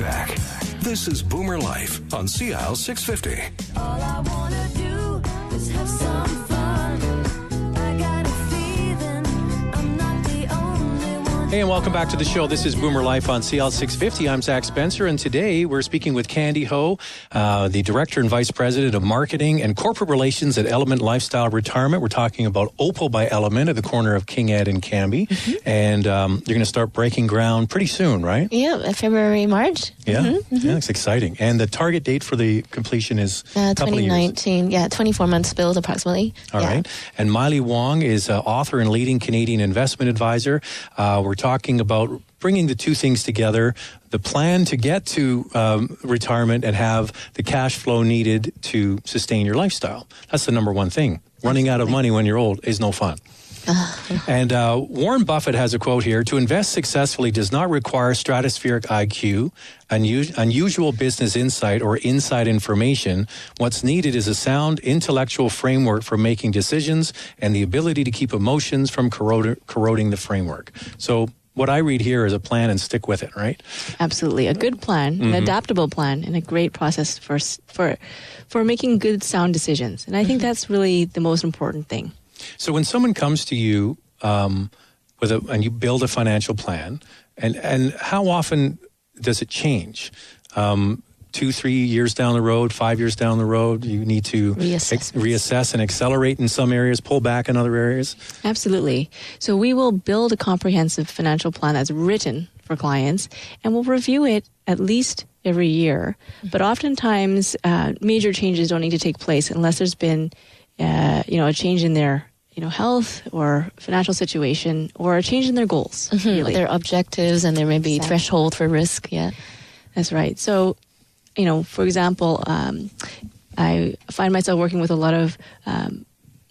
back. This is Boomer Life on CIL 650. All I wanna do is have some fun. I got a feeling I'm not the only one. Hey, and welcome back to the show. This is Boomer Life on CL 650. I'm Zach Spencer, and today we're speaking with Candy Ho, the Director and Vice President of Marketing and Corporate Relations at Element Lifestyle Retirement. We're talking about Opal by Element at the corner of King Ed and Cambie. And you're going to start breaking ground pretty soon, right? Yeah, February, March. Yeah, yeah, it's exciting. And the target date for the completion is a couple of years. 2019. Yeah, 24 months build approximately. All right. And Miley Wong is author and leading Canadian investment advisor. We're talking about bringing the two things together, the plan to get to retirement and have the cash flow needed to sustain your lifestyle. That's the number one thing. Running out of money when you're old is no fun. And Warren Buffett has a quote here: to invest successfully does not require stratospheric IQ, unusual business insight, or inside information. What's needed is a sound intellectual framework for making decisions and the ability to keep emotions from corroding the framework. So what I read here is a plan, and stick with it, right? Absolutely. A good plan, an adaptable plan, and a great process for making good, sound decisions. And I think that's really the most important thing. So when someone comes to you and you build a financial plan, and how often does it change? 2-3 years down the road, 5 years down the road, you need to reassess and accelerate in some areas, pull back in other areas? Absolutely. So we will build a comprehensive financial plan that's written for clients, and we'll review it at least every year. But oftentimes, major changes don't need to take place unless there's been a change in their health or financial situation, or a change in their goals. Really. Their objectives, and there may be threshold for risk. Yeah, that's right. So, for example, I find myself working with a lot of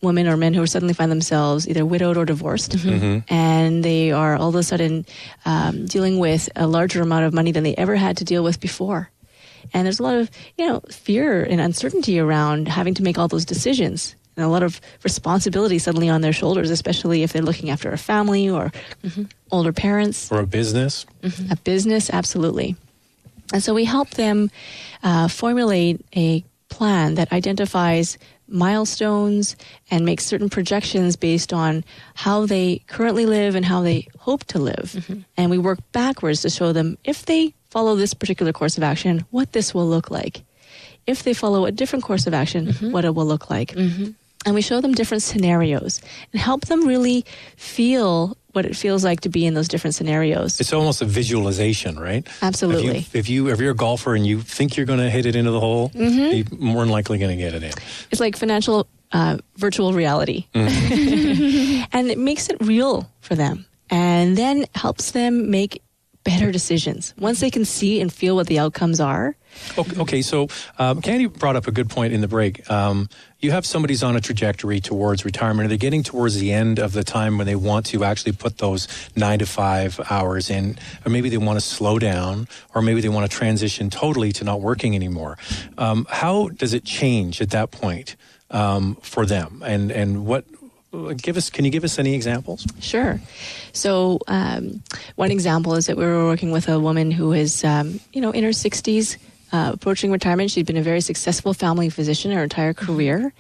women or men who suddenly find themselves either widowed or divorced, and they are all of a sudden dealing with a larger amount of money than they ever had to deal with before. And there's a lot of, fear and uncertainty around having to make all those decisions, and a lot of responsibility suddenly on their shoulders, especially if they're looking after a family or older parents. Or a business. A business, absolutely. And so we help them formulate a plan that identifies milestones and makes certain projections based on how they currently live and how they hope to live. And we work backwards to show them, if they follow this particular course of action, what this will look like. If they follow a different course of action, what it will look like. And we show them different scenarios and help them really feel what it feels like to be in those different scenarios. It's almost a visualization, right? Absolutely. If you're a golfer and you think you're going to hit it into the hole, you're more than likely going to get it in. It's like financial virtual reality. And it makes it real for them, and then helps them make better decisions once they can see and feel what the outcomes are. Okay, so Candy brought up a good point in the break. You have somebody's on a trajectory towards retirement, and they're getting towards the end of the time when they want to actually put those 9 to 5 hours in, or maybe they want to slow down, or maybe they want to transition totally to not working anymore. How does it change at that point for them? And what? Can you give us any examples? Sure. So one example is that we were working with a woman who is, in her 60s, approaching retirement. She'd been a very successful family physician her entire career,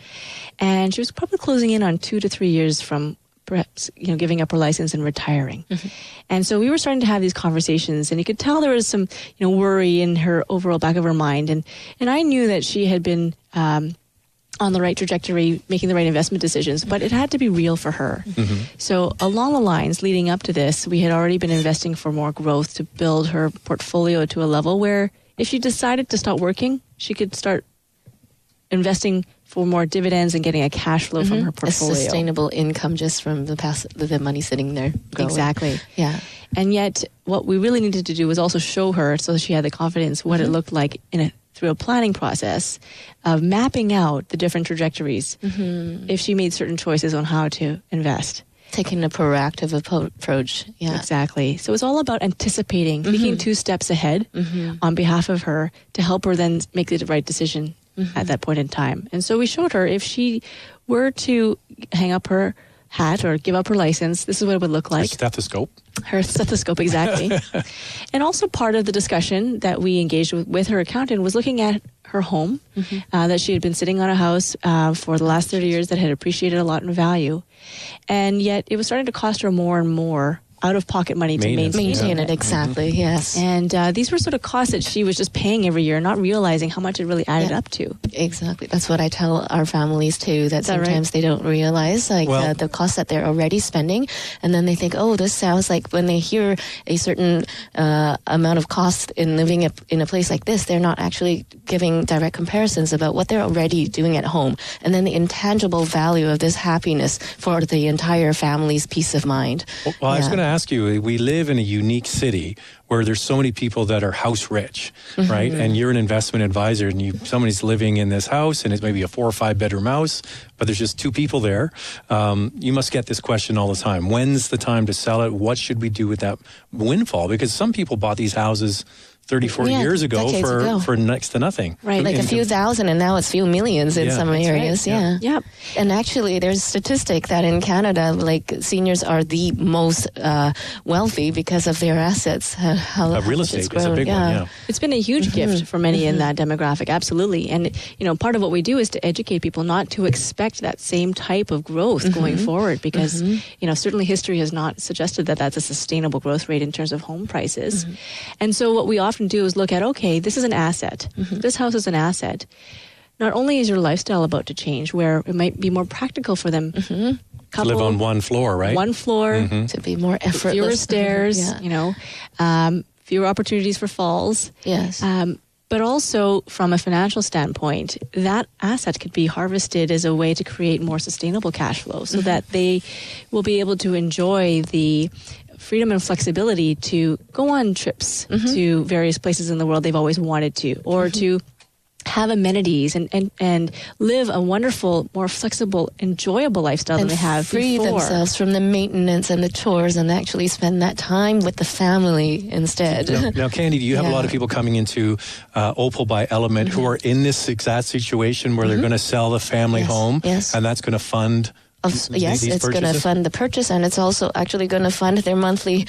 and she was probably closing in on 2 to 3 years from perhaps, giving up her license and retiring. And so we were starting to have these conversations, and you could tell there was some, worry in her overall back of her mind, and I knew that she had been on the right trajectory, making the right investment decisions, but it had to be real for her. So along the lines leading up to this, we had already been investing for more growth to build her portfolio to a level where if she decided to stop working, she could start investing for more dividends and getting a cash flow from her portfolio. A sustainable income just from the money sitting there growing. Exactly. Yeah. And yet what we really needed to do was also show her, so that she had the confidence, what it looked like through a planning process of mapping out the different trajectories if she made certain choices on how to invest. Taking a proactive approach. Yeah. Exactly. So it's all about anticipating, thinking 2 steps ahead on behalf of her to help her then make the right decision at that point in time. And so we showed her, if she were to hang up her hat or give up her license, this is what it would look Your like. stethoscope. Her stethoscope, exactly. And also part of the discussion that we engaged with her accountant was looking at her home, that she had been sitting on a house for the last 30 years that had appreciated a lot in value. And yet it was starting to cost her more and more out-of-pocket money to Maintenance. maintain Maintain it, exactly, yes. And these were sort of costs that she was just paying every year, not realizing how much it really added Yeah. up to. Exactly. That's what I tell our families too, that that right? sometimes they don't realize Well- the cost that they're already spending. And then they think, oh, this sounds like when they hear a certain amount of cost in living in a place like this, they're not actually giving direct comparisons about what they're already doing at home. And then the intangible value of this happiness for the entire family's peace of mind. Well, I was Yeah. going to ask you, we live in a unique city where there's so many people that are house rich, right? And you're an investment advisor and somebody's living in this house and it's maybe a 4 or 5 bedroom house, but there's just 2 people there. You must get this question all the time. When's the time to sell it? What should we do with that windfall? Because some people bought these houses 30, 40 Yeah, years ago decades ago. for next to nothing. Right. Like a few thousand, and now it's few millions in Yeah. some That's areas. right. Yeah. Yep. And actually, there's statistic that in Canada, like seniors are the most wealthy because of their assets. How Real much estate it's is a grown. big one, yeah. It's been a huge gift for many in that demographic, absolutely. And, part of what we do is to educate people not to expect that same type of growth going forward because, certainly history has not suggested that that's a sustainable growth rate in terms of home prices. And so what we often do is look at, okay, this is an asset. This house is an asset. Not only is your lifestyle about to change, where it might be more practical for them, To live on one floor, right? one floor, To be more effortless. fewer stairs, Yeah. fewer opportunities for falls. Yes. But also, from a financial standpoint, that asset could be harvested as a way to create more sustainable cash flow so that they will be able to enjoy the freedom and flexibility to go on trips to various places in the world they've always wanted to, or to have amenities and live a wonderful, more flexible, enjoyable lifestyle than And they have free before. themselves from the maintenance and the chores and actually spend that time with the family instead. Now, Candy, do you have a lot Yeah. of people coming into Opal by Element who are in this exact situation where they're going to sell the family Yes, home, yes. and that's going to fund Yes, these it's going to purchases? fund the purchase, and it's also actually going to fund their monthly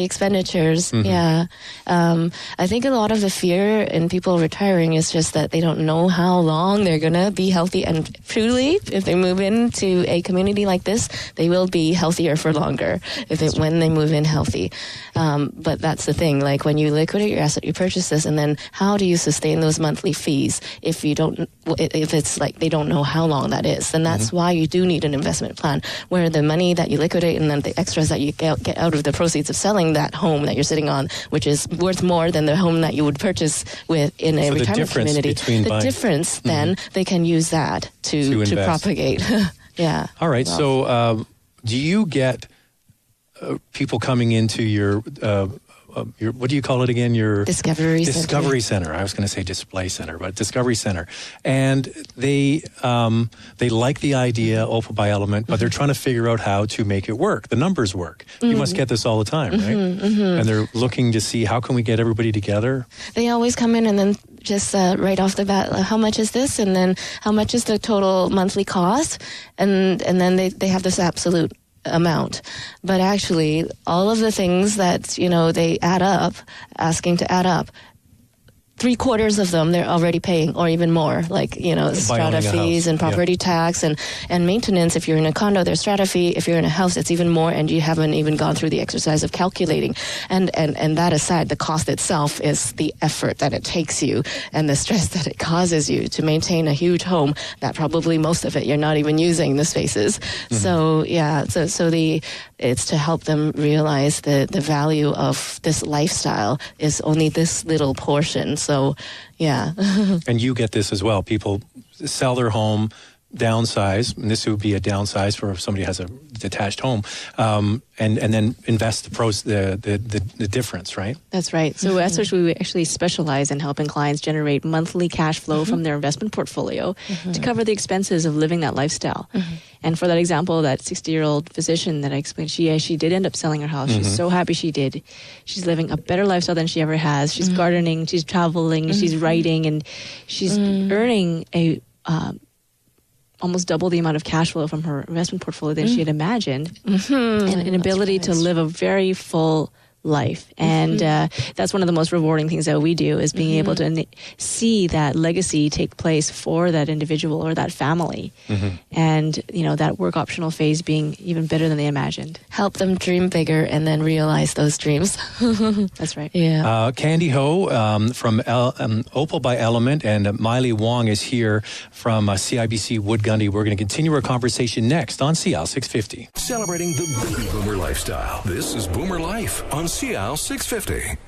expenditures. Yeah, I think a lot of the fear in people retiring is just that they don't know how long they're going to be healthy. And truly, if they move into a community like this, they will be healthier for longer when they move in healthy. But that's the thing. Like when you liquidate your asset, you purchase this, and then how do you sustain those monthly fees if it's like they don't know how long that is? Then that's why you do need an investment plan where the money that you liquidate and then the extras that you get out of the proceeds of selling that home that you're sitting on, which is worth more than the home that you would purchase in a So the retirement difference community. between The buying- difference, then they can use that to invest. propagate. Yeah. All right. Well, So, do you get people coming into your what do you call it again? Your Discovery Center. I was going to say display center, but Discovery Center. And they like the idea, Opal by Element, but they're trying to figure out how to make it work. The numbers work. You must get this all the time, right? And they're looking to see how can we get everybody together. They always come in and then just right off the bat, how much is this? And then how much is the total monthly cost? And then they have this absolute amount. But actually, all of the things that, they add up, asking to add up, 3/4 of them they're already paying, or even more, like strata owning a fees house. and property tax and maintenance. If you're in a condo, there's strata fee. If you're in a house, it's even more, and you haven't even gone through the exercise of calculating. And that aside, the cost itself is the effort that it takes you and the stress that it causes you to maintain a huge home that probably most of it you're not even using the spaces. So yeah, so it's to help them realize the value of this lifestyle is only this little portion. So, yeah. And you get this as well. People sell their home, downsize, and this would be a downsize for if somebody has a detached home, and then invest the difference, right? That's right. So as such, we actually specialize in helping clients generate monthly cash flow from their investment portfolio to cover the expenses of living that lifestyle. And for that example, that 60-year-old physician that I explained, she did end up selling her house. She's so happy she did. She's living a better lifestyle than she ever has. She's gardening, she's traveling, she's writing, and she's earning almost double the amount of cash flow from her investment portfolio than she had imagined, and an ability to live a very full life. And that's one of the most rewarding things that we do, is being able to see that legacy take place for that individual or that family. And, that work optional phase being even better than they imagined. Help them dream bigger and then realize those dreams. That's right. Yeah. Candy Ho from Opal by Element, and Miley Wong is here from CIBC Wood Gundy. We're going to continue our conversation next on CL 650. Celebrating the baby boomer lifestyle. This is Boomer Life on CL 650.